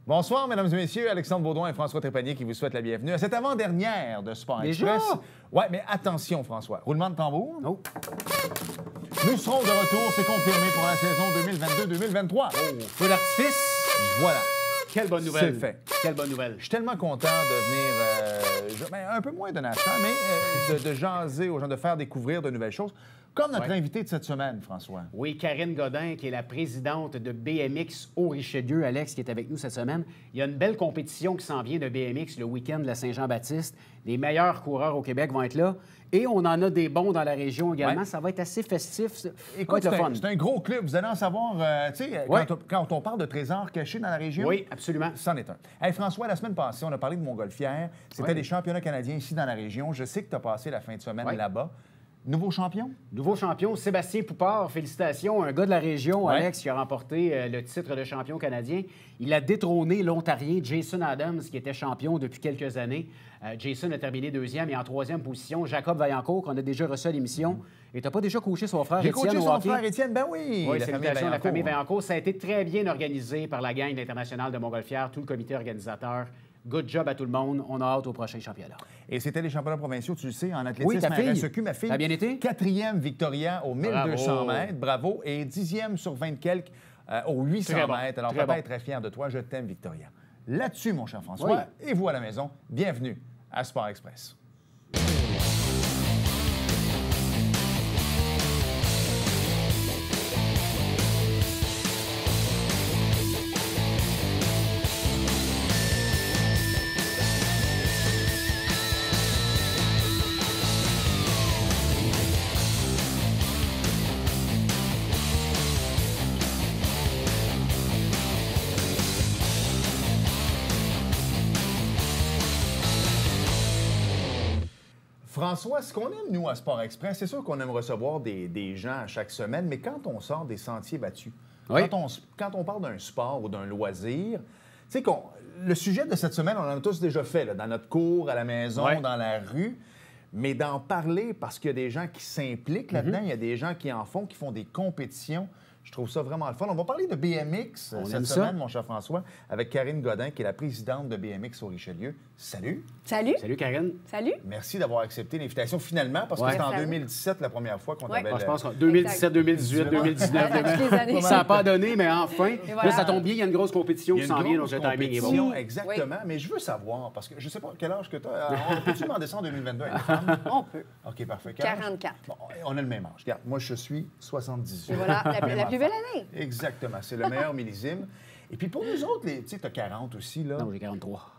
Bonsoir, mesdames et messieurs. Alexandre Baudouin et François Trépanier qui vous souhaitent la bienvenue à cette avant-dernière de Sport Express. Ouais, mais attention, François. Roulement de tambour. Oh. Nous serons de retour, c'est confirmé pour la saison 2022-2023. Feu d'artifice. Voilà. Quelle bonne nouvelle. C'est fait. Quelle bonne nouvelle. Je suis tellement content de venir, un peu moins de Nathan, mais de jaser aux gens, de faire découvrir de nouvelles choses. Comme notre invité de cette semaine, François. Oui, Karine Godin, qui est la présidente de BMX au Richelieu. Alex, qui est avec nous cette semaine. Il y a une belle compétition qui s'en vient de BMX le week-end de la Saint-Jean-Baptiste. Les meilleurs coureurs au Québec vont être là. Et on en a des bons dans la région également. Ouais. Ça va être assez festif. Écoute, c'est un gros club. Vous allez en savoir, tu sais, quand on parle de trésors cachés dans la région. Oui, absolument. C'en est un. Hey, François, la semaine passée, on a parlé de Montgolfière. C'était des championnats canadiens ici dans la région. Je sais que tu as passé la fin de semaine là-bas. Nouveau champion? Nouveau champion, Sébastien Poupard. Félicitations. Un gars de la région, Alex, qui a remporté le titre de champion canadien. Il a détrôné l'Ontarien Jason Adams, qui était champion depuis quelques années. Jason a terminé deuxième et en troisième position, Jacob Vaillancourt, qu'on a déjà reçu à l'émission. Et tu n'as pas déjà couché son frère Étienne? J'ai coaché son frère Étienne, ben oui! Oui, salutations à la famille Vaillancourt. Ça a été très bien organisé par la gang internationale de Montgolfière, tout le comité organisateur. Good job à tout le monde. On a hâte au prochain championnat. Et c'était les championnats provinciaux, tu le sais, en athlétisme à RSEQ. Ma fille, ça a bien été? 4e Victoria aux 1200 mètres. Bravo. Et 10e sur 20 quelques aux 800 mètres. Alors, papa est très fier de toi. Je t'aime, Victoria. Là-dessus, mon cher François, et vous à la maison, bienvenue à Sport Express. François, ce qu'on aime, nous, à Sport Express, c'est sûr qu'on aime recevoir des gens à chaque semaine, mais quand on sort des sentiers battus, quand on parle d'un sport ou d'un loisir, tu sais, le sujet de cette semaine, on en a tous déjà fait, là, dans notre cours, à la maison, dans la rue, mais d'en parler parce qu'il y a des gens qui s'impliquent là-dedans, il y a des gens qui en font, qui font des compétitions. Je trouve ça vraiment le fun. On va parler de BMX cette semaine, mon cher François, avec Karine Godin, qui est la présidente de BMX au Richelieu. Salut. Salut. Salut, Karine. Salut. Merci d'avoir accepté l'invitation finalement, parce que c'était en 2017 la première fois qu'on t'avait... Je pense qu'en 2017, 2018, 2019, ça n'a pas donné, mais enfin. Là, ça tombe bien, il y a une grosse compétition qui s'en vient, donc le timing est bon. Exactement, mais je veux savoir, parce que je ne sais pas quel âge que tu as. Peux-tu demander ça en 2022 à une femme? On peut. OK, parfait. 44. Bon, on a le même âge. Regarde, moi, je suis 78. Et voilà, la plus belle année. Exactement, c'est le meilleur millésime. Et puis pour nous autres, tu sais, tu as 40 aussi, là. Non, j'ai 43.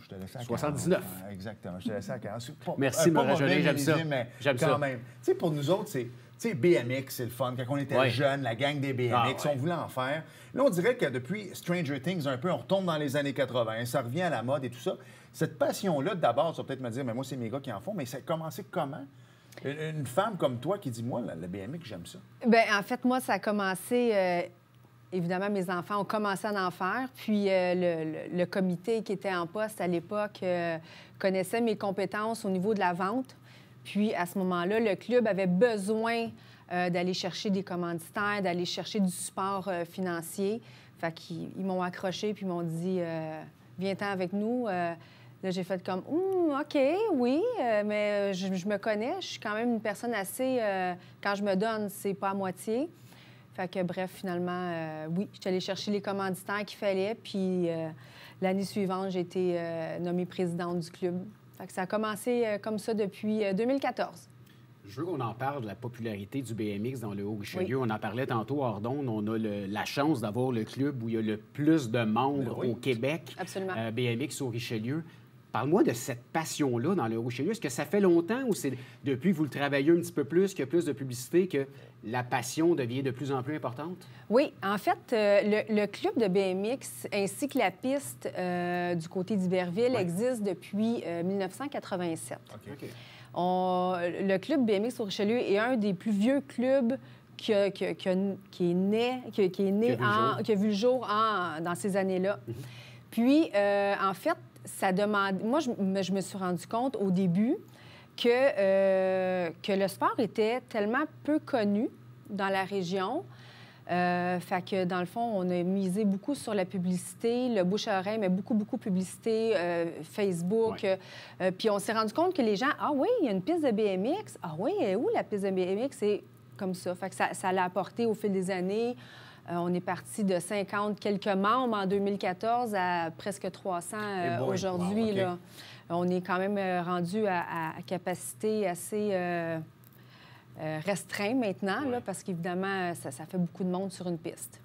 Je te laisse à 79. 40. Exactement, je te laisse à 40. Merci de me rajeunir, j'aime ça. J'aime quand même. Tu sais, pour nous autres, c'est... Tu sais, BMX, c'est le fun. Quand on était jeunes, la gang des BMX, on voulait en faire. Là, on dirait que depuis Stranger Things, un peu, on retombe dans les années 80, ça revient à la mode et tout ça. Cette passion-là, d'abord, tu vas peut-être me dire, mais moi, c'est mes gars qui en font, mais ça a commencé comment? Une femme comme toi qui dit, moi, le BMX, j'aime ça. Bien, en fait, moi, ça a commencé... Évidemment, mes enfants ont commencé à en faire. Puis le comité qui était en poste à l'époque connaissait mes compétences au niveau de la vente. Puis à ce moment-là, le club avait besoin d'aller chercher des commanditaires, d'aller chercher du support financier. Fait qu'ils m'ont accroché puis ils m'ont dit viens-t'en avec nous. Là, j'ai fait comme OK, oui, mais je me connais. Je suis quand même une personne assez... quand je me donne, c'est pas à moitié. Fait que, bref, finalement, oui, je suis allée chercher les commanditaires qu'il fallait. Puis l'année suivante, j'ai été nommée présidente du club. Fait que ça a commencé comme ça depuis 2014. Je veux qu'on en parle de la popularité du BMX dans le Haut-Richelieu. On en parlait tantôt hors d'onde. On a la chance d'avoir le club où il y a le plus de membres au Québec. Absolument. BMX au Richelieu. Parle-moi de cette passion-là dans le Richelieu. Est-ce que ça fait longtemps ou c'est depuis que vous le travaillez un petit peu plus, qu'il y a plus de publicité, que la passion devient de plus en plus importante? Oui. En fait, le club de BMX ainsi que la piste du côté d'Iberville existe depuis 1987. OK. Le club BMX au Richelieu est un des plus vieux clubs qui a vu le jour dans ces années-là. Puis, en fait, ça demande... Moi, je me suis rendu compte au début que le sport était tellement peu connu dans la région Fait que, dans le fond, on a misé beaucoup sur la publicité, le bouche-à-oreille, mais beaucoup de publicité, Facebook. Puis on s'est rendu compte que les gens, ah oui, il y a une piste de BMX. Ah oui, elle est où la piste de BMX? C'est comme ça. Fait que ça l'a apporté au fil des années. On est parti de 50 quelques membres en 2014 à presque 300 aujourd'hui. Wow, okay. Là. On est quand même rendu à capacité assez restreinte maintenant, là, parce qu'évidemment, ça fait beaucoup de monde sur une piste.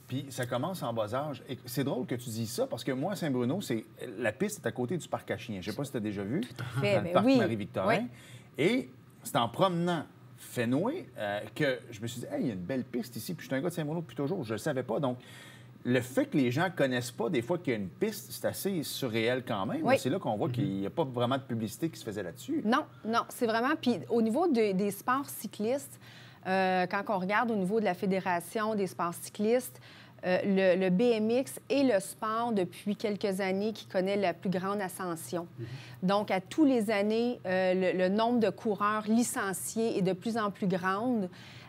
Puis ça commence en bas âge. Et c'est drôle que tu dises ça, parce que moi, à Saint-Bruno, la piste est à côté du parc à chiens. Je ne sais pas si tu as déjà vu. Tout à fait. Dans le parc Marie-Victorin. Oui. Et c'est en promenant Fenway que je me suis dit, hey, il y a une belle piste ici. Puis je suis un gars de Saint-Bruno depuis toujours. Je ne le savais pas. Donc, le fait que les gens ne connaissent pas des fois qu'il y a une piste, c'est assez surréel quand même. Oui. C'est là qu'on voit qu'il n'y a pas vraiment de publicité qui se faisait là-dessus. Non, c'est vraiment... Puis au niveau des sports cyclistes, quand on regarde au niveau de la Fédération des sports cyclistes, le BMX est le sport depuis quelques années qui connaît la plus grande ascension. Donc, à tous les années, le nombre de coureurs licenciés est de plus en plus grand.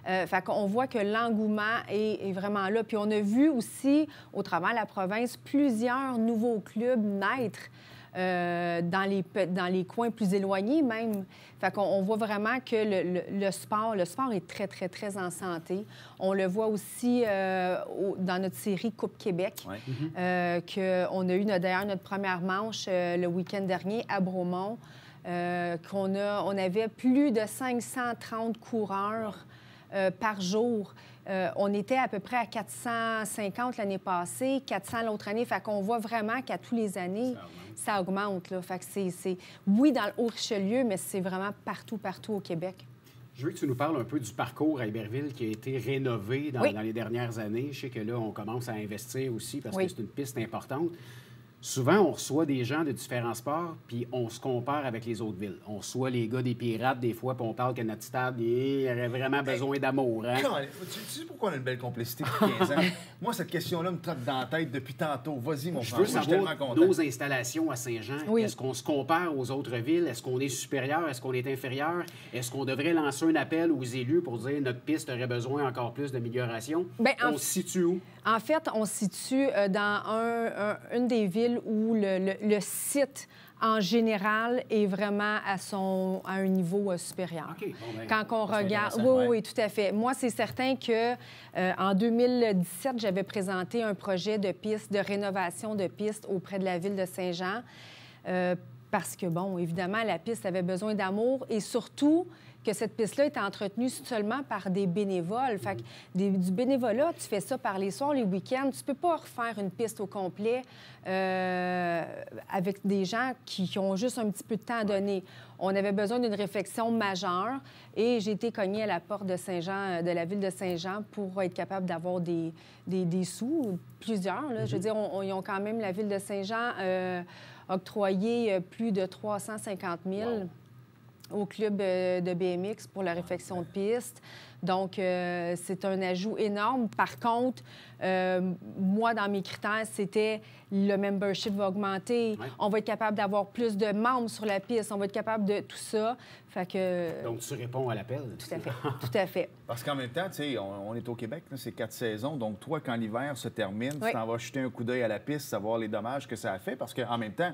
Fait qu'on voit que l'engouement est vraiment là. Puis on a vu aussi, au travers de la province, plusieurs nouveaux clubs naître dans les coins plus éloignés même. Fait qu'on voit vraiment que le sport est très, très, très en santé. On le voit aussi dans notre série Coupe Québec, qu'on a eu d'ailleurs notre première manche le week-end dernier à Bromont, on avait plus de 530 coureurs par jour. On était à peu près à 450 l'année passée, 400 l'autre année. Fait qu'on voit vraiment qu'à tous les années, ça augmente. Là. Fait que c'est, oui, dans le Haut-Richelieu, mais c'est vraiment partout au Québec. Je veux que tu nous parles un peu du parcours à Iberville qui a été rénové dans les dernières années. Je sais que là, on commence à investir aussi parce que c'est une piste importante. Souvent, on reçoit des gens de différents sports, puis on se compare avec les autres villes. On reçoit les gars des Pirates, des fois, puis on parle que notre stade, il aurait vraiment besoin d'amour. Hein? Tu sais pourquoi on a une belle complicité depuis 15 ans? Moi, cette question-là me trotte dans la tête depuis tantôt. Vas-y, mon frère. Je veux savoir nos installations à Saint-Jean. Oui. Est-ce qu'on se compare aux autres villes? Est-ce qu'on est supérieur? Est-ce qu'on est inférieur? Est-ce qu'on devrait lancer un appel aux élus pour dire notre piste aurait besoin encore plus d'amélioration? On se situe où? En fait, on se situe dans une des villes où le site, en général, est vraiment à un niveau supérieur. Okay. Bon, quand on regarde... Oui, tout à fait. Moi, c'est certain que en 2017, j'avais présenté un projet de piste, de rénovation de piste auprès de la ville de Saint-Jean parce que, bon, évidemment, la piste avait besoin d'amour et surtout que cette piste-là est entretenue seulement par des bénévoles. Fait que du bénévolat, tu fais ça par les soirs, les week-ends. Tu peux pas refaire une piste au complet avec des gens qui ont juste un petit peu de temps à donner. On avait besoin d'une réflexion majeure et j'ai été cognée à la porte de Saint-Jean, de la ville de Saint-Jean pour être capable d'avoir des sous, plusieurs. Là. Je veux dire, ils ont quand même, la ville de Saint-Jean, octroyé plus de 350 000 au club de BMX pour la réfection de piste. Donc, c'est un ajout énorme. Par contre, moi, dans mes critères, c'était le membership va augmenter. Ouais. On va être capable d'avoir plus de membres sur la piste. On va être capable de tout ça. Fait que... Donc, tu réponds à l'appel. Tout à fait. Tout à fait. Parce qu'en même temps, tu sais, on est au Québec, c'est 4 saisons. Donc, toi, quand l'hiver se termine, tu t'en vas jeter un coup d'œil à la piste, savoir les dommages que ça a fait. Parce qu'en même temps,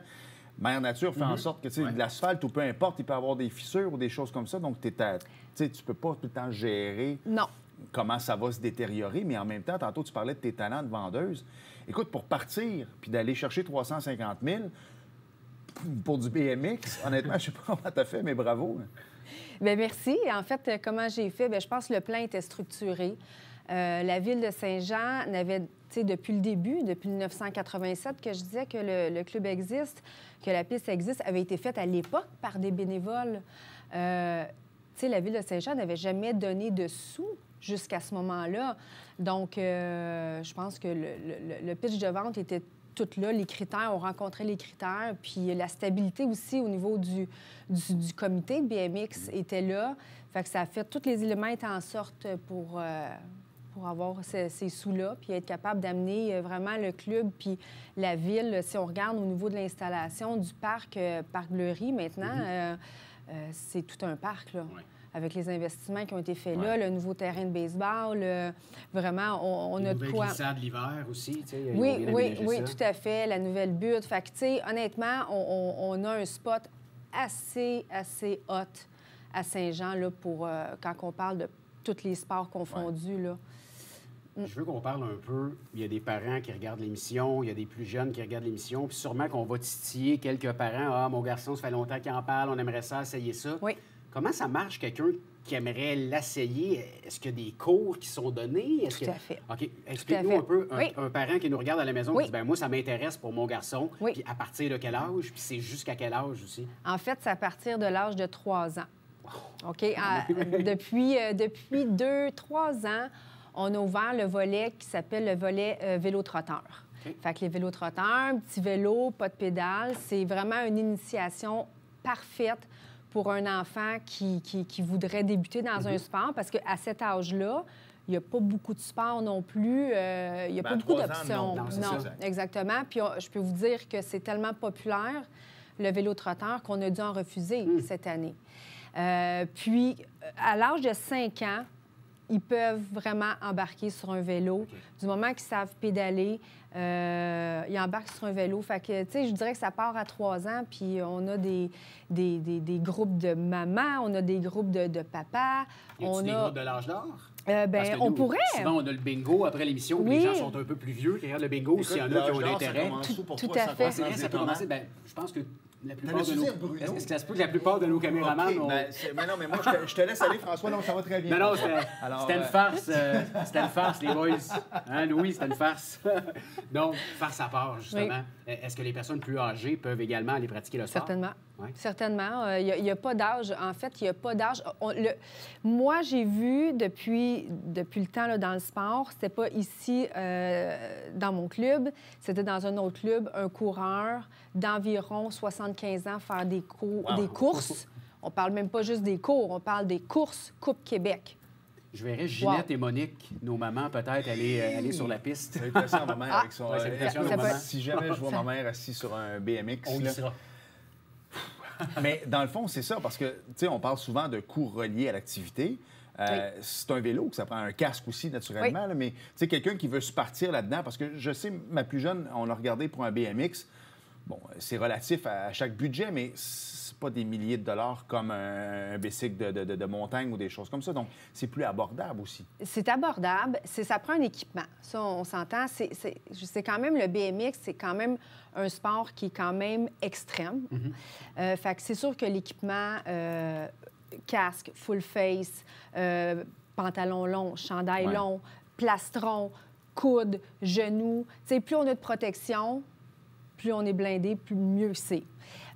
Mère Nature fait en sorte que, tu sais, de l'asphalte ou peu importe, il peut y avoir des fissures ou des choses comme ça. Donc, tu peux pas tout le temps gérer comment ça va se détériorer. Mais en même temps, tantôt, tu parlais de tes talents de vendeuse. Écoute, pour partir puis d'aller chercher 350 000 pour du BMX, honnêtement, je sais pas comment tu as fait, mais bravo. Bien, merci. En fait, comment j'ai fait? Bien, je pense que le plan était structuré. La ville de Saint-Jean n'avait, tu sais, depuis le début, depuis 1987, que je disais que le club existe, que la piste existe, avait été faite à l'époque par des bénévoles. Tu sais, la ville de Saint-Jean n'avait jamais donné de sous jusqu'à ce moment-là. Donc, je pense que le pitch de vente était tout là. Les critères, on rencontrait les critères. Puis la stabilité aussi au niveau du comité de BMX était là. Fait que ça a fait... Tous les éléments étaient en sorte pour avoir ces sous-là, puis être capable d'amener vraiment le club puis la ville. Si on regarde au niveau de l'installation du parc Bleury, maintenant, c'est tout un parc, là. Ouais. avec les investissements qui ont été faits là, le nouveau terrain de baseball, vraiment, on a de quoi... La glissade l'hiver aussi, tu sais. Oui, tout à fait, la nouvelle butte. Fait que, tu sais, honnêtement, on a un spot assez hot à Saint-Jean, là, pour quand on parle de tous les sports confondus, là. Je veux qu'on parle un peu. Il y a des parents qui regardent l'émission, il y a des plus jeunes qui regardent l'émission, puis sûrement qu'on va titiller quelques parents. Ah, mon garçon, ça fait longtemps qu'il en parle, on aimerait ça, essayer ça. Oui. Comment ça marche, quelqu'un qui aimerait l'essayer? Est-ce qu'il y a des cours qui sont donnés? Tout à fait. OK. Explique-nous un peu, un parent qui nous regarde à la maison, qui dit, bien, moi, ça m'intéresse pour mon garçon. Oui. Puis à partir de quel âge? Puis c'est jusqu'à quel âge aussi? En fait, c'est à partir de l'âge de 3 ans. OK? Depuis 2-3 ans, on a ouvert le volet qui s'appelle le volet vélo-trotteur. Okay. Fait que les vélos-trotteurs, petit vélo, pas de pédale, c'est vraiment une initiation parfaite pour un enfant qui voudrait débuter dans un sport, parce qu'à cet âge-là, il n'y a pas beaucoup de sports non plus. Il n'y a pas beaucoup d'options. Non, exactement. Puis je peux vous dire que c'est tellement populaire, le vélo-trotteur, qu'on a dû en refuser cette année. Puis, à l'âge de 5 ans, ils peuvent vraiment embarquer sur un vélo. Okay. Du moment qu'ils savent pédaler, ils embarquent sur un vélo. Fait que, tu sais, je dirais que ça part à 3 ans, puis on a des groupes de mamans, on a des groupes de papas. On a des groupes de l'âge d'or? On pourrait. Souvent, on a le bingo après l'émission, puis les gens sont un peu plus vieux qui regardent le bingo s'il y en a qui ont l'intérêt. Tout à fait. Ça peut commencer, je pense que la plupart de nos... Est-ce que ça se peut que la plupart de nos caméramans... Mais non, mais moi, je te laisse aller, François, donc ça va très bien. Non, c'était une farce. C'était une farce, les boys. Hein, Louis, c'était une farce. Donc, farce à part, justement. Oui. Est-ce que les personnes plus âgées peuvent également aller pratiquer le sport? Certainement. Ouais. Certainement. Il n'y a pas d'âge. En fait, il n'y a pas d'âge. Moi, j'ai vu depuis le temps là, dans le sport, c'était pas ici dans mon club, c'était dans un autre club, un coureur d'environ 75 ans faire des courses. On parle même pas juste des cours, on parle des courses Coupe Québec. Je verrais Ginette et Monique, nos mamans, peut-être aller sur la piste. Ça va être intéressant, ma mère, avec son... Si jamais je vois ma mère assise sur un BMX... On y sera. Mais dans le fond, c'est ça, parce que, tu sais, on parle souvent de cours reliés à l'activité. C'est un vélo, que ça prend un casque aussi, naturellement. Oui. Là, mais, tu sais, quelqu'un qui veut se partir là-dedans, parce que je sais, ma plus jeune, on a regardé pour un BMX. Bon, c'est relatif à chaque budget, mais c'est pas des milliers de dollars comme un bicycle de montagne ou des choses comme ça. Donc, c'est plus abordable aussi. C'est abordable. Ça prend un équipement. Ça, on s'entend. C'est quand même le BMX, c'est quand même un sport qui est quand même extrême. Fait que c'est sûr que l'équipement, casque, full face, pantalon long, chandail long, plastron, coude, genou. Tu sais, plus on a de protection, plus on est blindé, plus mieux c'est.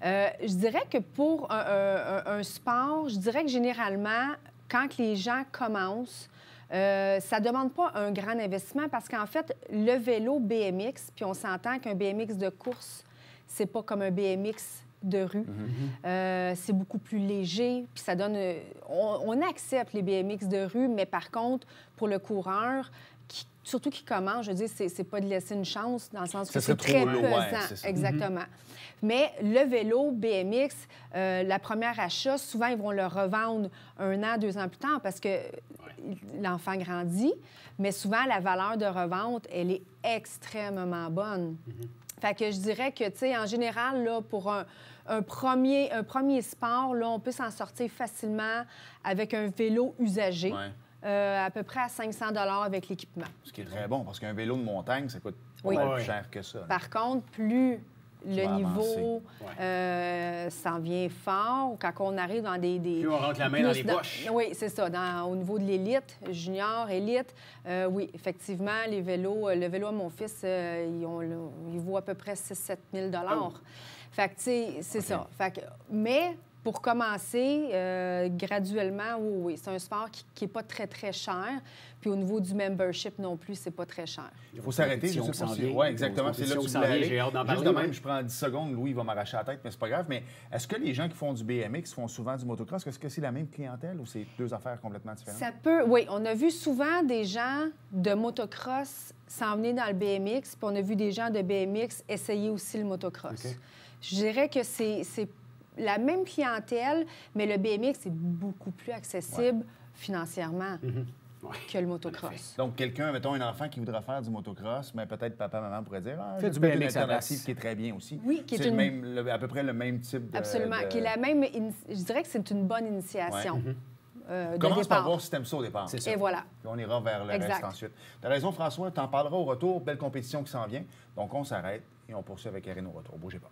Je dirais que pour un sport, je dirais que généralement, quand les gens commencent, ça ne demande pas un grand investissement parce qu'en fait, le vélo BMX, puis on s'entend qu'un BMX de course, c'est pas comme un BMX de rue. C'est beaucoup plus léger, puis ça donne... On accepte les BMX de rue, mais par contre, pour le coureur, surtout qui commence, je veux dire, c'est pas de laisser une chance, dans le sens que c'est très pesant. Exactement. Mais le vélo BMX, la première achat, souvent, ils vont le revendre 1 an, 2 ans plus tard parce que l'enfant grandit, mais souvent, la valeur de revente, elle est extrêmement bonne. Fait que je dirais que, tu sais, en général, là, pour un premier sport, là, on peut s'en sortir facilement avec un vélo usagé. À peu près à 500 $ avec l'équipement. Ce qui est très bon, parce qu'un vélo de montagne, ça coûte pas mal plus cher que ça. Par contre, plus le niveau s'en vient fort, quand on arrive dans des... Plus on rentre la main dans les poches. Oui, c'est ça. Au niveau de l'élite, junior, élite, oui, effectivement, les vélos... le vélo à mon fils, il vaut à peu près 6 000 – 7 000 Fait que, tu sais, c'est ça. Fait que, mais... Pour commencer, graduellement, oui, c'est un sport qui n'est pas très, très cher. Puis au niveau du membership non plus, c'est pas très cher. Il faut s'arrêter, je sais pas si... Oui, exactement, c'est là que tu voulais aller. Juste de même, je prends 10 secondes, Louis va m'arracher la tête, mais c'est pas grave. Mais est-ce que les gens qui font du BMX font souvent du motocross? Est-ce que c'est la même clientèle ou c'est 2 affaires complètement différentes? Ça peut, oui. On a vu souvent des gens de motocross s'en venir dans le BMX, puis on a vu des gens de BMX essayer aussi le motocross. Je dirais que c'est la même clientèle, mais le BMX est beaucoup plus accessible financièrement que le motocross. Donc, quelqu'un, mettons, un enfant qui voudrait faire du motocross, mais peut-être papa, maman pourrait dire fais du une BMX alternative qui est très bien aussi. Oui, qui est à peu près le même type de... Absolument, qui est la même... Je dirais que c'est une bonne initiation. Commence par voir si tu aimes ça au départ. C'est ça. Et voilà. Puis on ira vers le reste ensuite. Tu as raison, François, tu en parleras au retour. Belle compétition qui s'en vient. Donc, on s'arrête et on poursuit avec Karine au retour. Bougez pas.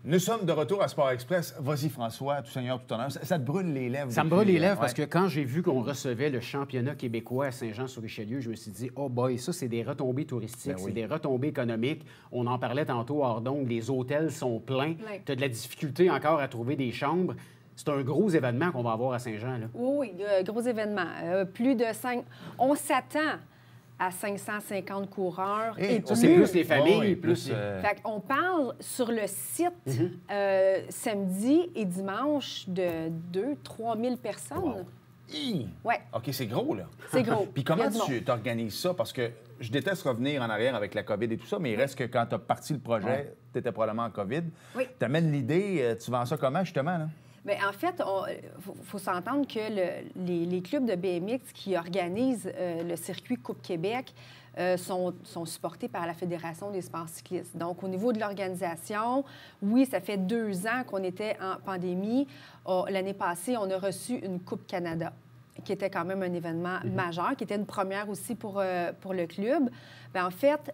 Nous sommes de retour à Sport Express. Vas-y, François, tout seigneur, tout honneur. Ça te brûle les lèvres. Ça me brûle les lèvres parce que quand j'ai vu qu'on recevait le championnat québécois à Saint-Jean-sur-Richelieu, je me suis dit, oh boy, ça, c'est des retombées touristiques, c'est des retombées économiques. On en parlait tantôt hors d'onde, les hôtels sont pleins. Tu as de la difficulté encore à trouver des chambres. C'est un gros événement qu'on va avoir à Saint-Jean, là. Oui, gros événement. Plus de 5... On s'attend à 550 coureurs. Et plus. C'est plus les familles, plus... Fait qu'on parle sur le site samedi et dimanche de 2-3 000 personnes. Wow. Ouais. OK, c'est gros, là. C'est gros. Puis comment tu organises ça? Parce que je déteste revenir en arrière avec la COVID et tout ça, mais il reste que quand tu as parti le projet, tu étais probablement en COVID. Oui. Tu amènes l'idée, tu vends ça comment, justement, là? Bien, en fait, il faut s'entendre que les clubs de BMX qui organisent le circuit Coupe Québec sont supportés par la Fédération des sports cyclistes. Donc, au niveau de l'organisation, oui, ça fait 2 ans qu'on était en pandémie. L'année passée, on a reçu une Coupe Canada, qui était quand même un événement majeur, qui était une première aussi pour le club. Bien, en fait,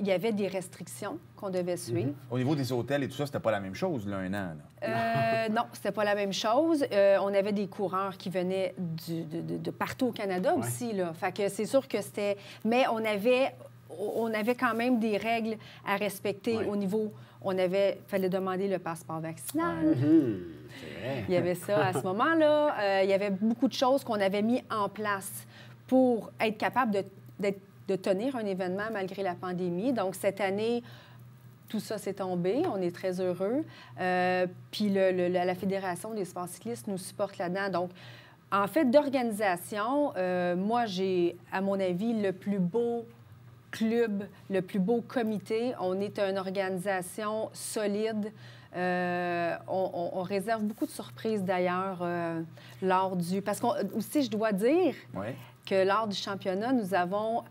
il y avait des restrictions qu'on devait suivre. Au niveau des hôtels et tout ça, c'était pas la même chose, là, un an, là. Non, c'était pas la même chose. On avait des coureurs qui venaient de partout au Canada aussi, là. Fait que c'est sûr que c'était... Mais on avait quand même des règles à respecter au niveau... fallait demander le passeport vaccinal. C'est vrai. Il y avait ça à ce moment-là. Il y avait beaucoup de choses qu'on avait mis en place pour être capable de tenir un événement malgré la pandémie. Donc, cette année, tout ça s'est tombé. On est très heureux. Puis la Fédération des sports cyclistes nous supporte là-dedans. Donc, en fait, d'organisation, moi, j'ai, à mon avis, le plus beau club, le plus beau comité. On est une organisation solide. On réserve beaucoup de surprises, d'ailleurs, lors du... Parce qu'aussi, je dois dire que lors du championnat, nous avons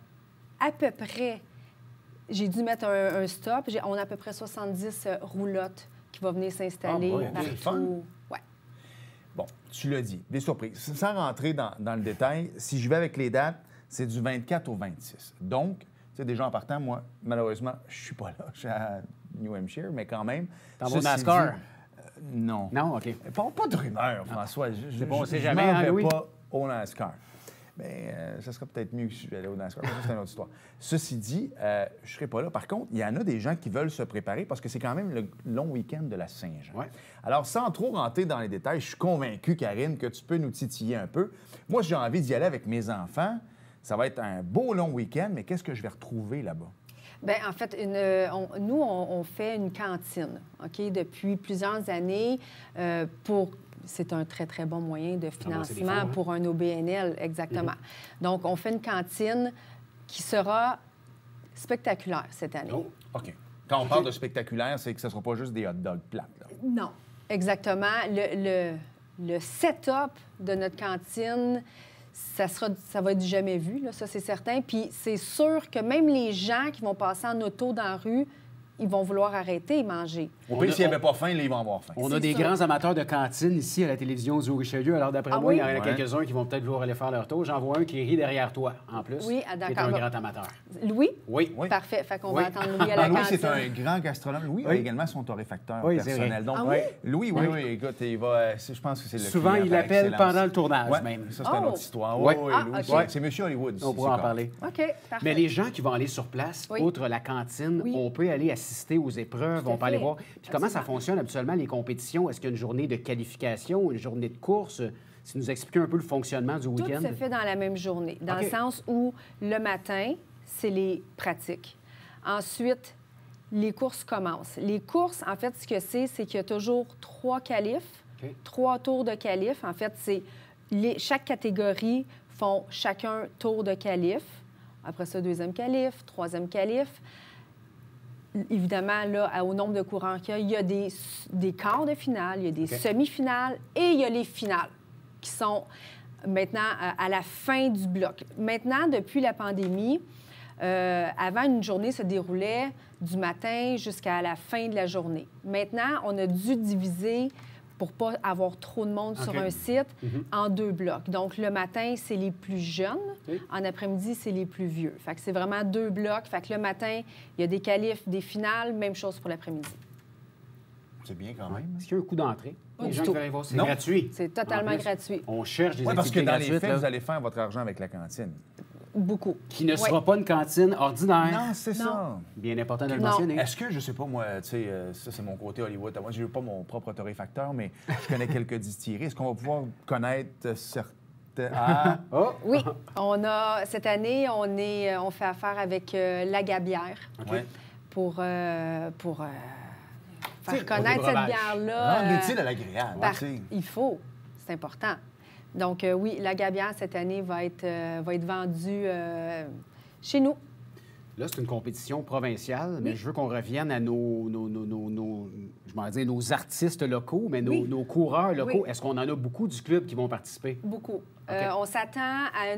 à peu près... J'ai dû mettre un stop. On a à peu près 70 roulottes qui vont venir s'installer partout. Ouais. Bon, tu l'as dit, des surprises. Sans rentrer dans le détail, si je vais avec les dates, c'est du 24 au 26. Donc, tu sais, déjà en partant, moi, malheureusement, je suis pas là. Je suis à New Hampshire, mais quand même. T'en vas au NASCAR? Non. Non, OK. Pas de rumeur, François. C'est bon, on sait je jamais, m'en vais Louis? pas au NASCAR. Mais ça serait peut-être mieux que je suis allé au NASCAR, mais ça, c'est une autre histoire. Ceci dit, je ne serai pas là. Par contre, il y en a des gens qui veulent se préparer parce que c'est quand même le long week-end de la Saint-Jean. Ouais. Alors, sans trop rentrer dans les détails, je suis convaincu, Karine, que tu peux nous titiller un peu. Moi, j'ai envie d'y aller avec mes enfants. Ça va être un beau long week-end, mais qu'est-ce que je vais retrouver là-bas? Bien, en fait, nous, on fait une cantine, OK, depuis plusieurs années pour... C'est un très, très bon moyen de financement pour un OBNL, exactement. Donc, on fait une cantine qui sera spectaculaire cette année. Oh, OK. Quand on parle de spectaculaire, c'est que ce ne sera pas juste des hot dogs plates, là. Non, exactement. Le setup de notre cantine, ça va être du jamais vu, là, ça, c'est certain. Puis c'est sûr que même les gens qui vont passer en auto dans la rue, ils vont vouloir arrêter et manger. Au pire, s'ils n'avaient pas faim, là, ils vont avoir faim. On a des grands amateurs de cantine ici à la télévision du Richelieu. Alors, d'après moi, il y en a quelques-uns qui vont peut-être vouloir aller faire leur tour. J'en vois un qui rit derrière toi, en plus. Oui, d'accord. Qui est un grand amateur. Louis? Oui. Parfait. Fait qu'on va attendre Louis à la cantine. Louis, c'est un grand gastronome. Louis a également son torréfacteur personnel. Donc, Louis, écoute, il va... Je pense que c'est le souvent, il l'appelle pendant le tournage, même. Ça, c'est une autre histoire. Oui, c'est Monsieur Hollywood. On pourra en parler. OK, parfait. Mais les gens qui vont aller sur place, outre la cantine, on peut aller à assister aux épreuves, on peut aller voir. Puis comment ça fonctionne habituellement, les compétitions? Est-ce qu'il y a une journée de qualification, une journée de course? Si nous expliquer un peu le fonctionnement du week-end. Tout se fait dans la même journée, dans le sens où le matin, c'est les pratiques. Ensuite, les courses commencent. Les courses, en fait, ce que c'est qu'il y a toujours 3 qualifs, 3 tours de qualifs. En fait, chaque catégorie font chacun tour de qualif. Après ça, 2e qualif, 3e qualif. Évidemment, là, au nombre de coureurs qu'il y a, il y a des quarts de finale, il y a des semi-finales et il y a les finales qui sont maintenant à la fin du bloc. Maintenant, depuis la pandémie, avant, une journée se déroulait du matin jusqu'à la fin de la journée. Maintenant, on a dû diviser, pour ne pas avoir trop de monde sur un site, en 2 blocs. Donc, le matin, c'est les plus jeunes. En après-midi, c'est les plus vieux. Fait que c'est vraiment 2 blocs. Fait que le matin, il y a des qualifs, des finales. Même chose pour l'après-midi. C'est bien quand même. Est-ce qu'il y a un coût d'entrée? Les gens qui veulent aller voir, c'est Non. gratuit. C'est totalement gratuit. On cherche des Oui, parce que activités dans les gratuites, faits, là, vous allez faire votre argent avec la cantine. Beaucoup. qui ne sera pas une cantine ordinaire. Non, c'est ça. Bien important de le Non. mentionner. Est-ce que, je sais pas, moi, tu sais, ça, c'est mon côté Hollywood. Moi, je n'ai pas mon propre torréfacteur, mais je connais quelques distilleries. Est-ce qu'on va pouvoir connaître certains... Ah! Oh! Oui, cette année, on fait affaire avec la Gabière Ouais. pour faire T'sais, connaître au cette breuvage. bière-là. Rendre l'utile à l'agréable, tu sais. Il faut, c'est important. Donc oui, la Gabière, cette année, va être vendue chez nous. Là, c'est une compétition provinciale, mais je veux qu'on revienne à nos artistes locaux, mais nos coureurs locaux. Oui. Est-ce qu'on en a beaucoup du club qui vont participer? Beaucoup. On s'attend à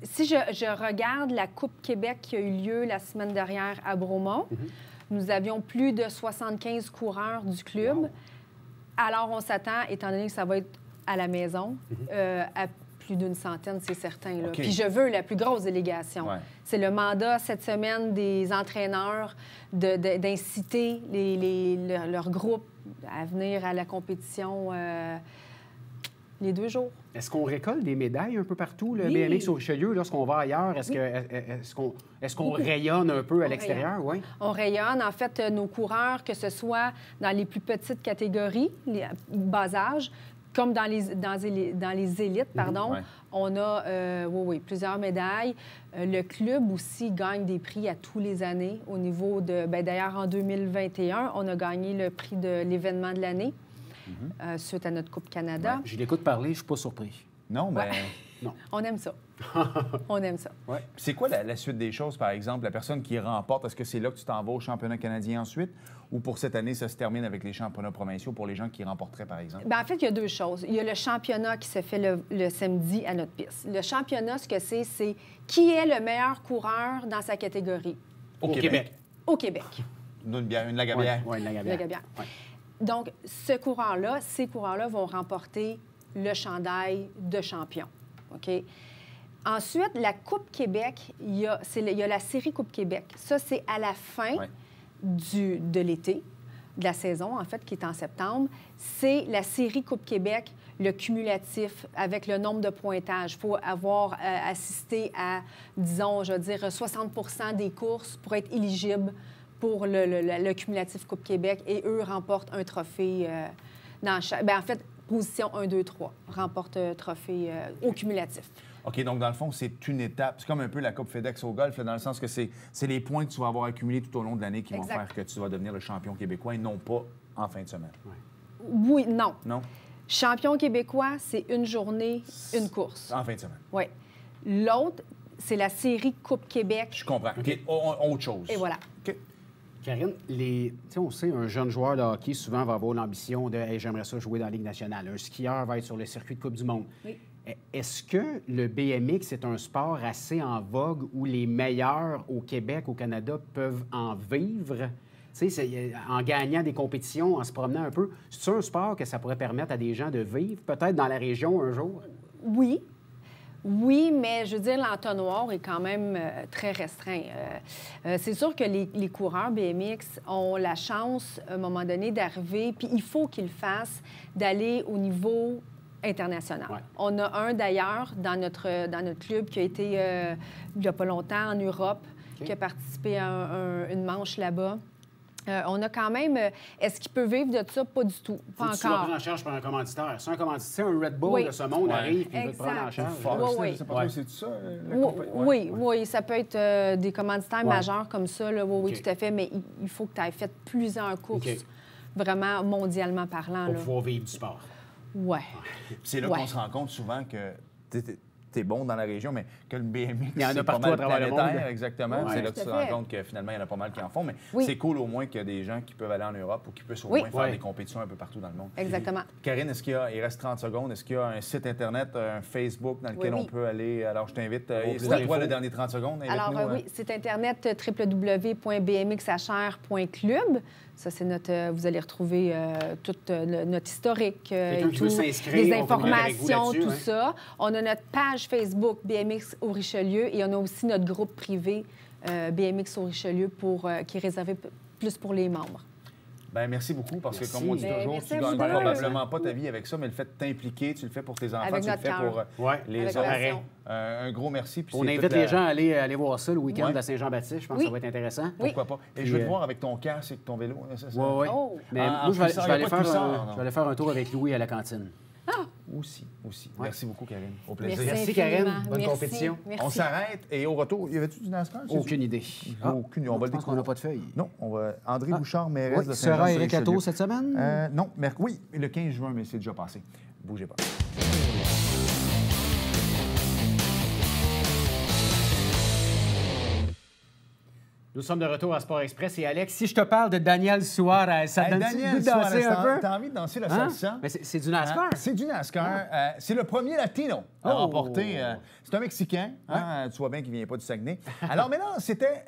Si je regarde la Coupe Québec qui a eu lieu la semaine dernière à Bromont, nous avions plus de 75 coureurs du club. Wow. Alors, on s'attend, étant donné que ça va être à la maison, à plus d'une centaine, c'est certain. Là. OK. Puis je veux la plus grosse délégation. Ouais. C'est le mandat cette semaine des entraîneurs d'inciter leur groupe à venir à la compétition les 2 jours. Est-ce qu'on récolte des médailles un peu partout, le Oui. BMX au Richelieu, lorsqu'on va ailleurs? Est-ce qu'on rayonne un peu à l'extérieur? Oui. On rayonne. En fait, nos coureurs, que ce soit dans les plus petites catégories, les bas âge, comme dans les élites, pardon, Ouais. on a plusieurs médailles. Le club aussi gagne des prix à tous les années au niveau de... D'ailleurs, en 2021, on a gagné le prix de l'événement de l'année suite à notre Coupe Canada. Je l'écoute parler, je suis pas surpris. Non, mais... On aime ça. On aime ça. Ouais. C'est quoi la suite des choses, par exemple? La personne qui remporte, est-ce que c'est là que tu t'en vas au championnat canadien ensuite? Ou pour cette année, ça se termine avec les championnats provinciaux pour les gens qui remporteraient, par exemple? Bien, en fait, il y a 2 choses. Il y a le championnat qui se fait le samedi à notre piste. Le championnat, ce que c'est qui est le meilleur coureur dans sa catégorie Au Québec. au Québec. Une bière, une Lagabière. Oui, la La Gabière. Gabière. Ouais. Donc, ces coureurs-là vont remporter le chandail de champion. OK? Ensuite, la Coupe Québec, il y a la série Coupe Québec. Ça, c'est à la fin de l'été, de la saison, en fait, qui est en septembre. C'est la série Coupe Québec, le cumulatif, avec le nombre de pointages. Il faut avoir assisté à, disons, je veux dire, 60 des courses pour être éligible pour le cumulatif Coupe Québec. Et eux remportent un trophée dans chaque... Bien, en fait, position 1, 2, 3, remporte un trophée au cumulatif. OK, donc dans le fond, c'est une étape. C'est comme un peu la Coupe FedEx au golf, là, dans le sens que c'est les points que tu vas avoir accumulés tout au long de l'année qui vont faire que tu vas devenir le champion québécois et non pas en fin de semaine. Oui, non. Non? Champion québécois, c'est une journée, une course. En fin de semaine. Oui. L'autre, c'est la série Coupe Québec. Je comprends. OK, autre chose. Et voilà. OK. Karine, on sait, un jeune joueur de hockey souvent va avoir l'ambition de hey, j'aimerais ça jouer dans la Ligue nationale. Un skieur va être sur le circuit de Coupe du Monde. Oui. Est-ce que le BMX est un sport assez en vogue où les meilleurs au Québec, au Canada, peuvent en vivre? En gagnant des compétitions, en se promenant un peu. C'est un sport que ça pourrait permettre à des gens de vivre, peut-être dans la région un jour? Oui. Oui, mais je veux dire, l'entonnoir est quand même très restreint. C'est sûr que les coureurs BMX ont la chance, à un moment donné, d'arriver, puis il faut qu'ils le fassent, d'aller au niveau international. Ouais. On a un, d'ailleurs, dans notre club qui a été, il n'y a pas longtemps, en Europe, qui a participé à une manche là-bas. On a quand même... Est-ce qu'il peut vivre de ça? Pas du tout. Pas Tu vas encore. prendre en charge par un commanditaire. Si un commanditaire, un Red Bull Oui. de ce monde arrive et veut te prendre en Exact. charge. Fox, Oui, je sais pas trop, c'est ça? Oui, ça peut être des commanditaires majeurs comme ça. Là. Oui, OK. tout à fait, mais il faut que tu aies fait plusieurs courses, OK. vraiment mondialement parlant. Pour Là. pouvoir vivre du sport. Ouais. C'est là Ouais. qu'on se rend compte souvent que t'es bon dans la région, mais que le BMX, Il y en a c'est partout pas mal à travers le monde. planétaire, exactement. Oui, c'est là tout que tu te à fait. rends compte que finalement, il y en a pas mal qui en font. Mais Oui. c'est cool au moins qu'il y a des gens qui peuvent aller en Europe ou qui peuvent au Oui. moins faire Oui. des compétitions un peu partout dans le monde. Exactement. Karine, il reste 30 secondes, est-ce qu'il y a un site Internet, un Facebook dans lequel Oui, on oui. peut aller? Alors, je t'invite. Oui. C'est à toi le dernier 30 secondes. Alors, Invite-nous, oui, c'est Internet www.bmxhr.club. Ça, c'est notre... vous allez retrouver tout notre historique Quelqu'un et qui tout, veut s'inscrire, les on communique avec vous informations, là-dessus, tout hein. ça. On a notre page Facebook BMX au Richelieu et on a aussi notre groupe privé BMX au Richelieu qui est réservé plus pour les membres. Ben, merci beaucoup, parce que, Merci. comme on dit Ben, toujours, merci tu à gagnes vous deux. probablement pas ta vie avec ça, mais le fait de t'impliquer, tu le fais pour tes enfants, Avec tu le notre fais cœur. pour Ouais. les Avec autres. passion. Un gros merci. Puis On c'est invite toute les la- gens à aller voir ça le week-end Ouais. à Saint-Jean-Baptiste. Je pense Oui. que ça va être intéressant. Oui. Pourquoi pas? Et Puis, je veux te voir avec ton casque et ton vélo. C'est ça? Oui, oui. Oh. Mais En moi, je vais flissant, aller il y a pas de flissard, non? je vais aller faire un tour avec Louis à la cantine. Aussi. Merci beaucoup, Karine. Au plaisir. Merci, infiniment. Karine. Bonne Merci. compétition. Merci. On s'arrête et au retour, y avait-tu du NASCAR? Aucune idée. Aucune. On va le Je pense qu'on découvrir. n'a pas de feuille. Non, on va. André Bouchard, mairesse Oui, de sera Saint-Jean-sur-Richelieu. Éric Lato cette semaine? Non, oui, le 15 juin, mais c'est déjà passé. Bougez pas. Nous sommes de retour à Sport Express. Et Alex, si je te parle de Daniel Suarez, ça te donne le goût de danser un peu? T'as envie de danser la Hein? salsa? Mais c'est du NASCAR. C'est du NASCAR. C'est le premier latino à Oh! remporter. C'est un Mexicain. Hein? Tu vois bien qu'il ne vient pas du Saguenay. Alors, mais là, c'était...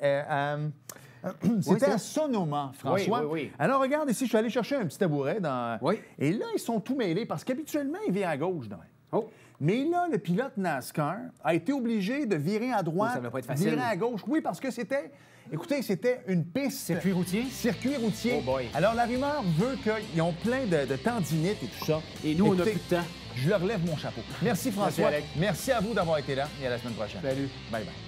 C'était à Sonoma, François. Oui, oui, oui. Alors, regarde ici, je suis allé chercher un petit tabouret. Oui. Et là, ils sont tout mêlés parce qu'habituellement, il vient à gauche. Oh. Mais là, le pilote NASCAR a été obligé de virer à droite, Oh, ça va pas être facile. virer à gauche. Oui, parce que c'était... Écoutez, c'était une piste... Circuit routier? Circuit routier. Oh boy. Alors, la rumeur veut qu'ils ont plein de tendinites et tout ça. Et nous, on n'a Écoutez, plus de temps. Je leur lève mon chapeau. Merci, François. Alex. Merci à vous d'avoir été là et à la semaine prochaine. Salut. Bye-bye.